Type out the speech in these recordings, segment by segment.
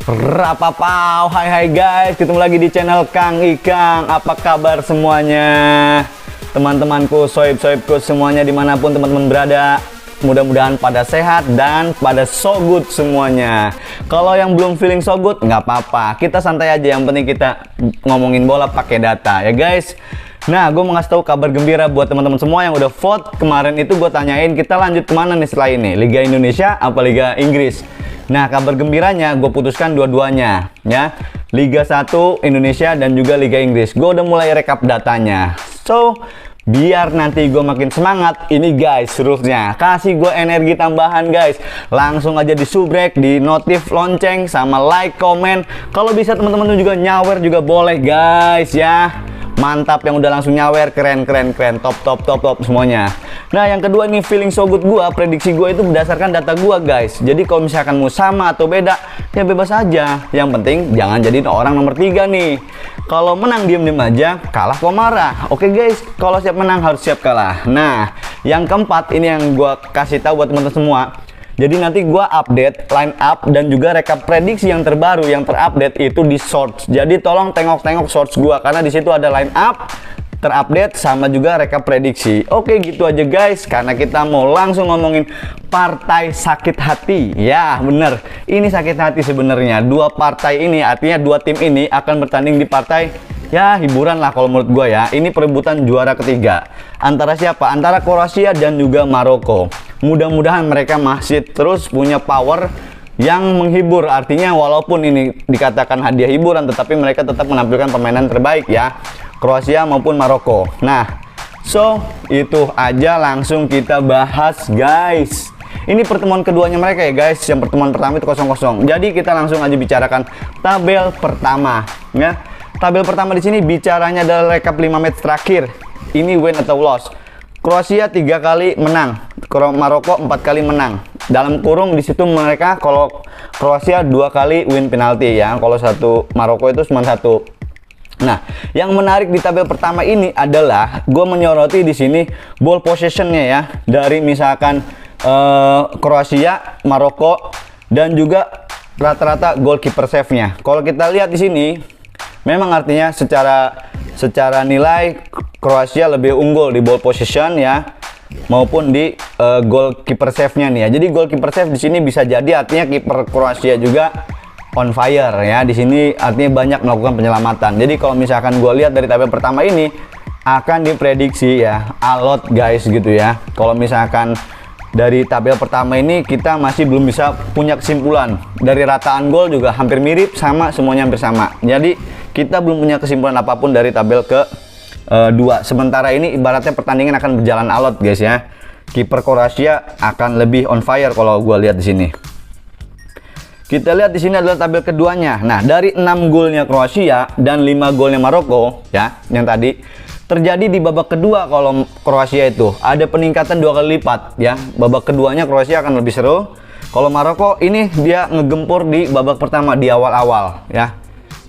Rapapau, hai guys, ketemu lagi di channel Kang Ikang. Apa kabar semuanya? Teman-temanku, soib-soibku semuanya dimanapun teman-teman berada, mudah-mudahan pada sehat dan pada so good semuanya. Kalau yang belum feeling so good, nggak apa-apa, kita santai aja, yang penting kita ngomongin bola pakai data ya guys. Nah, gue mau ngasih tahu kabar gembira buat teman-teman semua yang udah vote. Kemarin itu gue tanyain kita lanjut kemana nih setelah ini, Liga Indonesia apa Liga Inggris. Nah, kabar gembiranya gue putuskan dua-duanya ya, Liga 1 Indonesia dan juga Liga Inggris. Gue udah mulai rekap datanya. So, biar nanti gue makin semangat, ini guys rulesnya, kasih gue energi tambahan guys. Langsung aja di subrek, di notif lonceng, sama like, komen. Kalau bisa teman-teman juga nyawer juga boleh guys ya. Mantap yang udah langsung nyawer, keren top semuanya. Nah, yang kedua ini feeling so good gua, prediksi gua itu berdasarkan data gua guys. Jadi kalau misalkan mau sama atau beda, ya bebas aja. Yang penting jangan jadi orang nomor 3 nih. Kalau menang diem-diem aja, kalah kok marah. Oke guys, kalau siap menang harus siap kalah. Nah, yang keempat ini yang gua kasih tahu buat teman-teman semua. Jadi nanti gua update line up dan juga rekap prediksi yang terbaru, yang terupdate itu di shorts. Jadi tolong tengok-tengok shorts gua karena di situ ada line up terupdate sama juga rekap prediksi. Oke, gitu aja guys, karena kita mau langsung ngomongin partai sakit hati. Ya, bener. Ini sakit hati sebenarnya. Dua partai ini, artinya dua tim ini akan bertanding di partai ya hiburan lah kalau menurut gue ya. Ini perebutan juara ketiga. Antara siapa? Antara Kroasia dan juga Maroko. Mudah-mudahan mereka masih terus punya power yang menghibur. Artinya walaupun ini dikatakan hadiah hiburan, tetapi mereka tetap menampilkan permainan terbaik ya, Kroasia maupun Maroko. Nah, so itu aja langsung kita bahas guys. Ini pertemuan keduanya mereka ya guys. Yang pertemuan pertama itu 0-0. Jadi kita langsung aja bicarakan tabel pertama ya. Tabel pertama di sini bicaranya adalah rekap 5 match terakhir. Ini win atau loss. Kroasia 3 kali menang, Maroko 4 kali menang. Dalam kurung di situ mereka, kalau Kroasia 2 kali win penalti ya. Kalau satu Maroko itu cuma 1. Nah, yang menarik di tabel pertama ini adalah gue menyoroti di sini ball possessionnya ya, dari misalkan Kroasia, Maroko, dan juga rata-rata goalkeeper save-nya. Kalau kita lihat di sini, memang artinya secara nilai Kroasia lebih unggul di ball possession ya, maupun di goalkeeper save-nya nih ya. Jadi goalkeeper save di sini bisa jadi artinya kiper Kroasia juga on fire ya. Di sini artinya banyak melakukan penyelamatan. Jadi kalau misalkan gue lihat dari tabel pertama ini akan diprediksi ya alot guys gitu ya. Kalau misalkan dari tabel pertama ini kita masih belum bisa punya kesimpulan. Dari rataan gol juga hampir mirip sama, semuanya hampir sama. Jadi kita belum punya kesimpulan apapun dari tabel ke 2. Sementara ini ibaratnya pertandingan akan berjalan alot guys ya. Kiper Kroasia akan lebih on fire kalau gue lihat di sini. Kita lihat di sini adalah tabel keduanya. Nah, dari 6 golnya Kroasia dan 5 golnya Maroko ya, yang tadi terjadi di babak kedua. Kalau Kroasia itu ada peningkatan 2 kali lipat ya. Babak keduanya Kroasia akan lebih seru. Kalau Maroko ini dia ngegempur di babak pertama di awal-awal ya.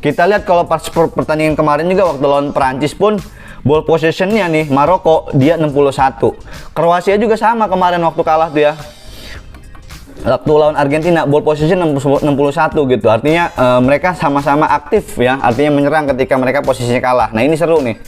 Kita lihat kalau pas pertandingan kemarin juga waktu lawan Perancis pun ball possessionnya nih Maroko dia 61. Kroasia juga sama kemarin waktu kalah tuh ya. Waktu lawan Argentina ball possession 61 gitu. Artinya mereka sama-sama aktif ya. Artinya menyerang ketika mereka posisinya kalah. Nah, ini seru nih.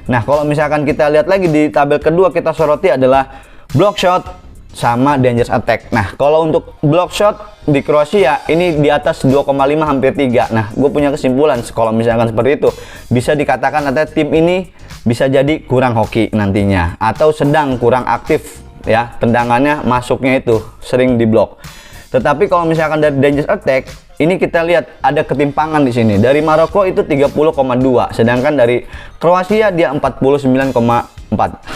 Nah, kalau misalkan kita lihat lagi di tabel kedua, kita soroti adalah block shot sama dangerous attack. Nah, kalau untuk block shot di Kroasia ini di atas 2,5 hampir 3. Nah, gue punya kesimpulan kalau misalkan seperti itu, bisa dikatakan ada tim ini bisa jadi kurang hoki nantinya atau sedang kurang aktif ya, tendangannya masuknya itu sering diblok. Tetapi kalau misalkan dari dangerous attack ini kita lihat ada ketimpangan di sini. Dari Maroko itu 30,2, sedangkan dari Kroasia dia 49,4,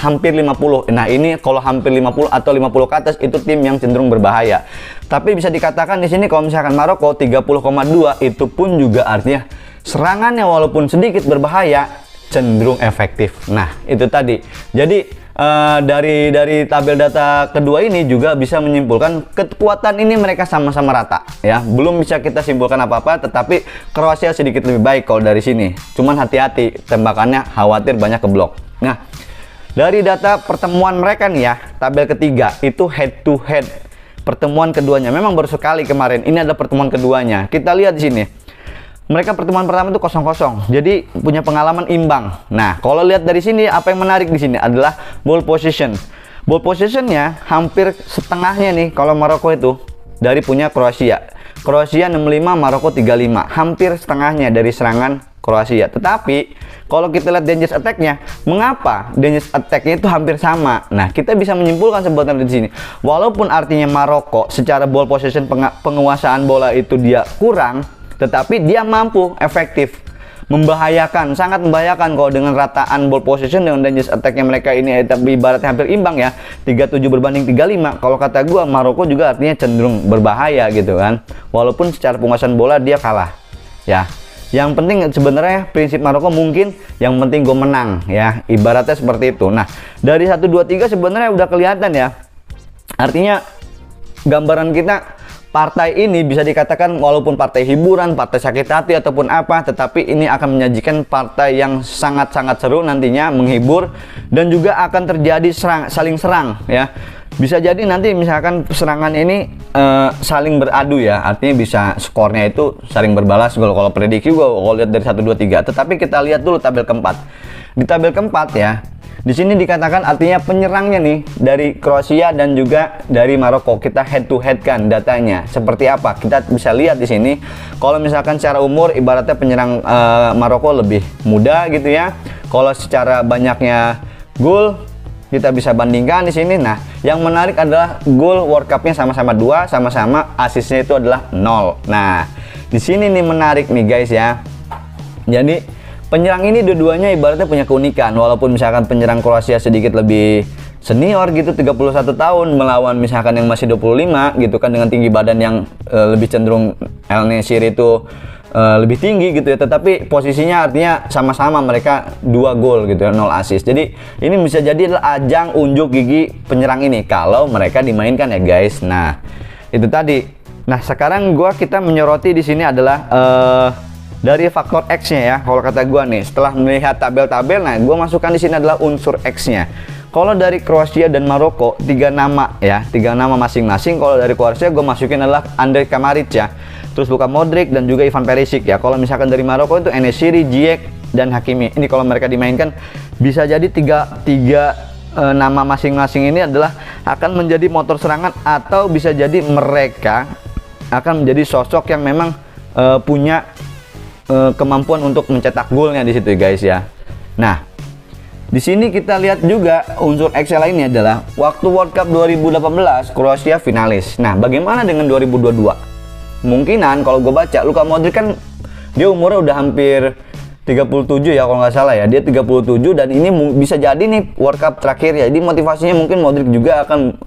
hampir 50. Nah, ini kalau hampir 50 atau 50 ke atas itu tim yang cenderung berbahaya. Tapi bisa dikatakan di sini kalau misalkan Maroko 30,2 itu pun juga artinya serangannya walaupun sedikit berbahaya cenderung efektif. Nah, itu tadi. Jadi dari tabel data kedua ini juga bisa menyimpulkan kekuatan ini mereka sama-sama rata ya. Belum bisa kita simpulkan apa-apa, tetapi Kroasia sedikit lebih baik kalau dari sini. Cuman hati-hati tembakannya, khawatir banyak keblok. Nah, dari data pertemuan mereka nih ya, tabel ketiga itu head to head pertemuan keduanya. Memang baru sekali kemarin. Ini adalah pertemuan keduanya. Kita lihat di sini. Mereka pertemuan pertama itu 0-0. Jadi punya pengalaman imbang. Nah, kalau lihat dari sini apa yang menarik di sini adalah ball possession. Ball possessionnya hampir setengahnya nih kalau Maroko itu dari punya Kroasia. Kroasia 65, Maroko 35. Hampir setengahnya dari serangan Kroasia. Tetapi kalau kita lihat dangerous attack-nya, mengapa dangerous attack-nya itu hampir sama? Nah, kita bisa menyimpulkan sebenarnya di sini. Walaupun artinya Maroko secara ball possession penguasaan bola itu dia kurang, tetapi dia mampu efektif membahayakan, sangat membahayakan kalau dengan rataan ball possession dengan dangerous attack-nya mereka ini ibaratnya hampir imbang ya, 37 berbanding 35. Kalau kata gua Maroko juga artinya cenderung berbahaya gitu kan. Walaupun secara penguasaan bola dia kalah. Ya. Yang penting sebenarnya prinsip Maroko mungkin yang penting gue menang ya, ibaratnya seperti itu. Nah, dari 1 2 3 sebenarnya udah kelihatan ya. Artinya gambaran kita partai ini bisa dikatakan walaupun partai hiburan, partai sakit hati ataupun apa, tetapi ini akan menyajikan partai yang sangat-sangat seru nantinya, menghibur, dan juga akan terjadi saling serang ya. Bisa jadi nanti misalkan serangan ini saling beradu ya, artinya bisa skornya itu saling berbalas gol. Kalau prediksi gue kalau lihat dari 1 2 3. Tetapi kita lihat dulu tabel keempat. Di tabel keempat ya, di sini dikatakan artinya penyerangnya nih dari Kroasia dan juga dari Maroko. Kita head to head kan datanya seperti apa, kita bisa lihat di sini. Kalau misalkan secara umur ibaratnya penyerang Maroko lebih muda gitu ya. Kalau secara banyaknya gol kita bisa bandingkan di sini. Nah, yang menarik adalah gol World Cup-nya sama-sama 2, sama-sama asisnya itu adalah 0. Nah, di sini nih menarik nih guys ya. Jadi penyerang ini dua-duanya ibaratnya punya keunikan. Walaupun misalkan penyerang Kroasia sedikit lebih senior gitu, 31 tahun melawan misalkan yang masih 25 gitu kan, dengan tinggi badan yang lebih cenderung El Nesiri itu lebih tinggi gitu ya, tetapi posisinya artinya sama-sama mereka 2 gol gitu ya, 0 assist. Jadi ini bisa jadi adalah ajang unjuk gigi penyerang ini kalau mereka dimainkan ya guys. Nah, itu tadi. Nah, sekarang kita menyoroti di sini adalah dari faktor X-nya ya. Kalau kata gua nih, setelah melihat tabel-tabel, nah gua masukkan di sini adalah unsur X-nya. Kalau dari Kroasia dan Maroko 3 nama ya, 3 nama masing-masing. Kalau dari Kroasia gua masukin adalah Andrej Kramaric ya, terus Luka Modric dan juga Ivan Perisic ya. Kalau misalkan dari Maroko itu En Nesyri, Ziyech dan Hakimi. Ini kalau mereka dimainkan bisa jadi tiga nama masing-masing ini adalah akan menjadi motor serangan, atau bisa jadi mereka akan menjadi sosok yang memang punya kemampuan untuk mencetak golnya di situ guys ya. Nah, di sini kita lihat juga unsur X lainnya adalah waktu World Cup 2018 Kroasia finalis. Nah, bagaimana dengan 2022? Kemungkinan kalau gue baca Luka Modric kan dia umurnya udah hampir 37 ya kalau nggak salah ya, dia 37 dan ini bisa jadi nih World Cup terakhir ya. Jadi motivasinya mungkin Modric juga akan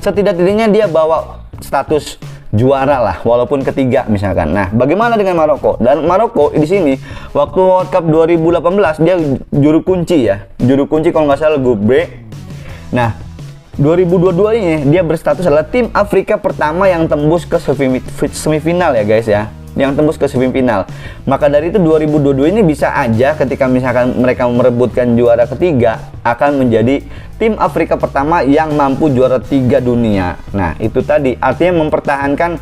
setidak-tidaknya dia bawa status juara lah, walaupun ketiga misalkan. Nah, bagaimana dengan Maroko? Dan Maroko di sini waktu World Cup 2018 dia juru kunci ya, juru kunci kalau nggak salah grup B. Nah, 2022 ini dia berstatus adalah tim Afrika pertama yang tembus ke semifinal ya guys ya, yang tembus ke semifinal. Maka dari itu 2022 ini bisa aja ketika misalkan mereka merebutkan juara ketiga akan menjadi tim Afrika pertama yang mampu juara 3 dunia. Nah, itu tadi artinya mempertahankan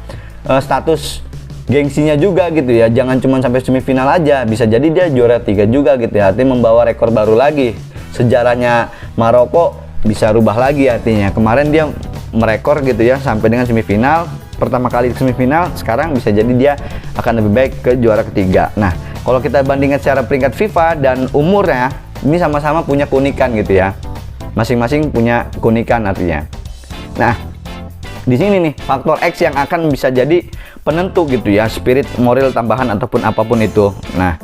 status gengsinya juga gitu ya. Jangan cuma sampai semifinal aja, bisa jadi dia juara 3 juga gitu ya. Artinya membawa rekor baru lagi. Sejarahnya Maroko bisa rubah lagi artinya. Kemarin dia merekor gitu ya sampai dengan semifinal. Pertama kali di semifinal, sekarang bisa jadi dia akan lebih baik ke juara ketiga. Nah, kalau kita bandingkan secara peringkat FIFA dan umurnya, ini sama-sama punya keunikan gitu ya. Masing-masing punya keunikan artinya. Nah, di sini nih faktor X yang akan bisa jadi penentu gitu ya, spirit moral tambahan ataupun apapun itu. Nah,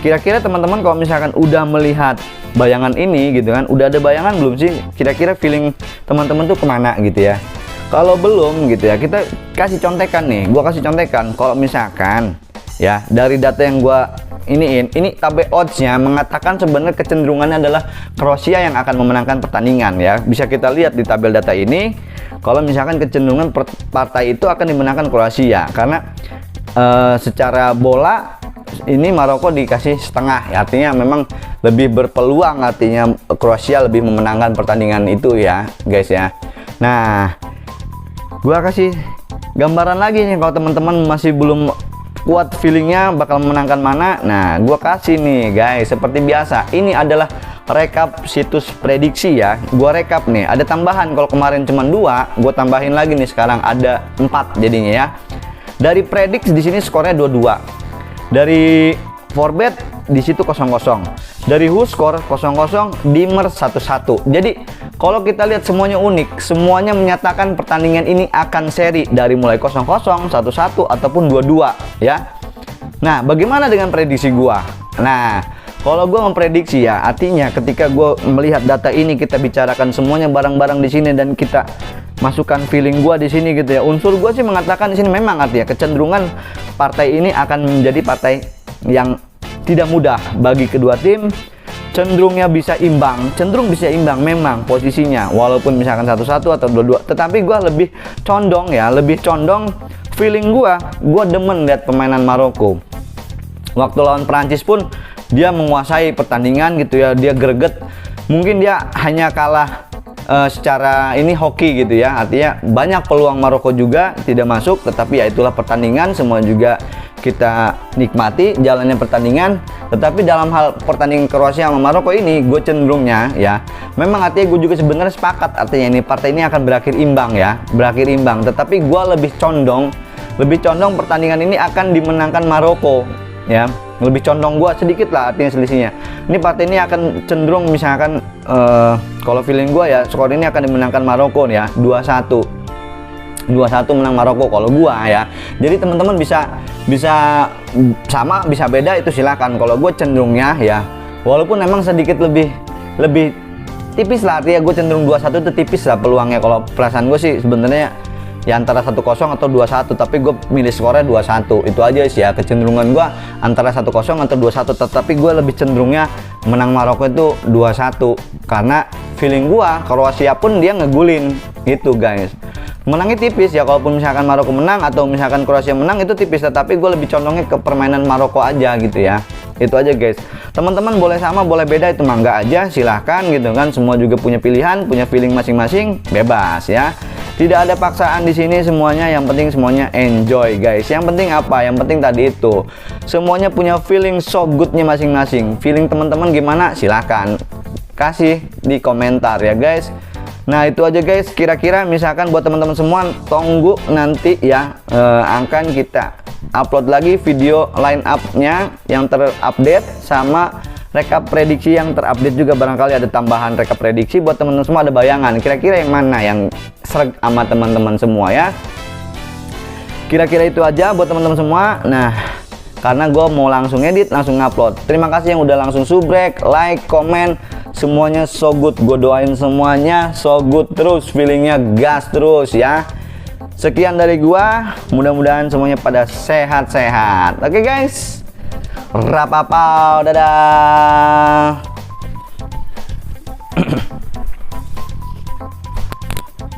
kira-kira teman-teman kalau misalkan udah melihat bayangan ini gitu kan, udah ada bayangan belum sih? Kira-kira feeling teman-teman tuh kemana gitu ya? Kalau belum gitu ya, kita kasih contekan nih. Gua kasih contekan kalau misalkan ya dari data yang gua ini tabel odds-nya mengatakan sebenarnya kecenderungannya adalah Kroasia yang akan memenangkan pertandingan ya. Bisa kita lihat di tabel data ini kalau misalkan kecenderungan partai itu akan dimenangkan Kroasia karena secara bola ini Maroko dikasih setengah ya, artinya memang lebih berpeluang, artinya Kroasia lebih memenangkan pertandingan itu ya guys ya. Nah, Gua kasih gambaran lagi nih kalau teman-teman masih belum kuat feelingnya bakal memenangkan mana. Nah, gua kasih nih guys, seperti biasa ini adalah rekap situs prediksi ya. Gua rekap nih, ada tambahan. Kalau kemarin cuma 2, gua tambahin lagi nih, sekarang ada 4 jadinya ya. Dari prediksi di sini skornya 22. Dari forbet di situ 0-0. Dari WhoScore 0-0, Dimmer 1-1. Jadi kalau kita lihat semuanya unik, semuanya menyatakan pertandingan ini akan seri dari mulai 0-0, 1-1 ataupun 2-2 ya. Nah, bagaimana dengan prediksi gua? Nah, kalau gua memprediksi ya, artinya ketika gua melihat data ini, kita bicarakan semuanya bareng-bareng di sini dan kita masukkan feeling gua di sini gitu ya. Unsur gua sih mengatakan di sini memang artinya kecenderungan partai ini akan menjadi partai yang tidak mudah bagi kedua tim. Cenderungnya bisa imbang, cenderung bisa imbang memang posisinya, walaupun misalkan 1-1 atau 2-2. Tetapi gua lebih condong ya, lebih condong feeling gua demen lihat permainan Maroko. Waktu lawan Prancis pun dia menguasai pertandingan gitu ya, dia greget. Mungkin dia hanya kalah secara ini hoki gitu ya, artinya banyak peluang Maroko juga tidak masuk, tetapi ya itulah pertandingan, semua juga kita nikmati jalannya pertandingan. Tetapi dalam hal pertandingan Kroasia sama Maroko ini, gue cenderungnya ya, memang artinya gue juga sebenarnya sepakat, artinya ini partai ini akan berakhir imbang ya, berakhir imbang. Tetapi gue lebih condong pertandingan ini akan dimenangkan Maroko ya, lebih condong gue sedikit lah artinya selisihnya. Ini partai ini akan cenderung misalkan kalau feeling gue ya, skor ini akan dimenangkan Maroko ya, 2-1 menang Maroko kalau gua ya. Jadi teman-teman bisa sama bisa beda itu silakan. Kalau gue cenderungnya ya, walaupun memang sedikit lebih tipis lah, artinya gue cenderung 2-1 itu tipis lah peluangnya. Kalau perasaan gue sih sebenarnya ya antara 1-0 atau 2-1, tapi gue milih skornya 2-1 itu aja sih ya. Kecenderungan gue antara 1-0 atau 2-1, tetapi gue lebih cenderungnya menang Maroko itu 2-1 karena feeling gue Kroasia pun dia ngegulin gitu guys. Menangnya tipis ya, kalaupun misalkan Maroko menang atau misalkan Kroasia menang itu tipis, tetapi gue lebih condongnya ke permainan Maroko aja gitu ya. Itu aja guys. Teman-teman boleh sama boleh beda, itu mangga aja, silahkan gitu kan. Semua juga punya pilihan, punya feeling masing-masing, bebas ya. Tidak ada paksaan di sini, semuanya yang penting semuanya enjoy guys. Yang penting apa? Yang penting tadi itu semuanya punya feeling so goodnya masing-masing. Feeling teman-teman gimana? Silahkan kasih di komentar ya guys. Nah itu aja guys, kira-kira misalkan buat teman-teman semua, tunggu nanti ya, akan kita upload lagi video line up-nya yang terupdate sama rekap prediksi yang terupdate juga. Barangkali ada tambahan rekap prediksi buat teman-teman semua, ada bayangan kira-kira yang mana yang serg sama teman-teman semua ya. Kira-kira itu aja buat teman-teman semua. Nah, karena gue mau langsung edit, langsung upload. Terima kasih yang udah langsung subrek, like, komen, semuanya so good. Gue doain semuanya so good terus, feelingnya gas terus ya. Sekian dari gua, mudah-mudahan semuanya pada sehat-sehat. Oke guys, rapapau, dadah.